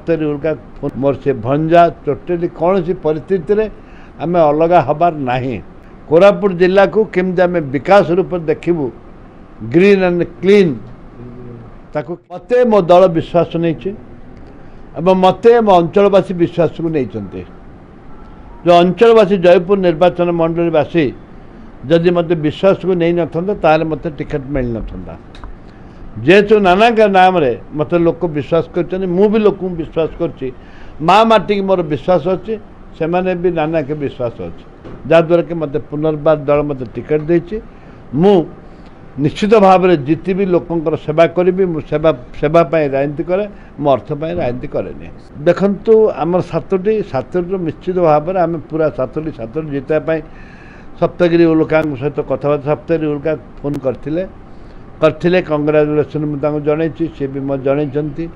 सप्तरी उल्का मोर से भंजा टोटली कौन सी परिस्थिति रे आम अलग हबार नहीं। कोरापुट जिला को केमती आम विकास रूप देखू ग्रीन एंड क्लीन ताकू मते मो दल विश्वास नहीं मते मो अंचलवासी विश्वास को नहीं। जो अंचलवासी जयपुर निर्वाचन मंडलवासी जदि मत विश्वास को नहीं ना मत टिकट मिल ना जेहेतु नाना का नाम रे मत लोक विश्वास कर भी लोक विश्वास कर माँ माटी की मोर विश्वास अच्छी से मैंने भी नाना के विश्वास अच्छे जहाद्वारा कि मत पुनर्बार दल मत टिकट देछि मु निश्चित भाव में जीति भी लोकंर सेवा करी सेवा सेवा राजनीति करे मो अर्थ राजनीति कैनि। देखु आम सातटी निश्चित भाव में आम पूरा सातटी जीतवाई सप्तगिरी उल्का सहित कथबार्ता सप्तगिरी उल्का फोन करते कंग्राचुलेसन मुझे जन सी भी मत जन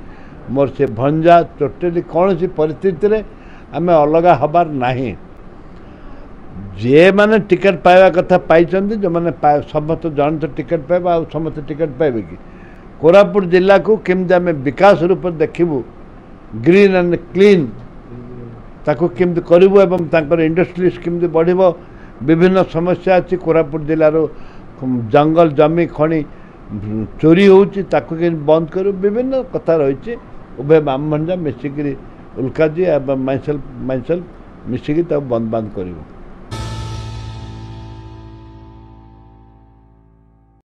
मोर से भंजा टोटली कौन सी परिस्थिति रे आम अलग हबार नहीं। जे मैंने टिकट पाइबा कथा पाई जो मैंने समस्त जन तो टिकट पाइबा आ समस्त टिकट पाइबे कि कोरापुट जिला को केमती आम विकास रूप देखू ग्रीन एंड क्लीन ताकू केमती करूँ एवं तांकर इंडस्ट्रीज केमती बढ़िबो विभिन्न समस्या अच्छी कोरापुट जिलार जंगल जमी खଣି चोरी होची ताकू बंद करूँ विभिन्न कथा रही उभय माम भंजा मिसिकी उल्का जी एवं माइसेल्फ मिसिकी बंद करूँ।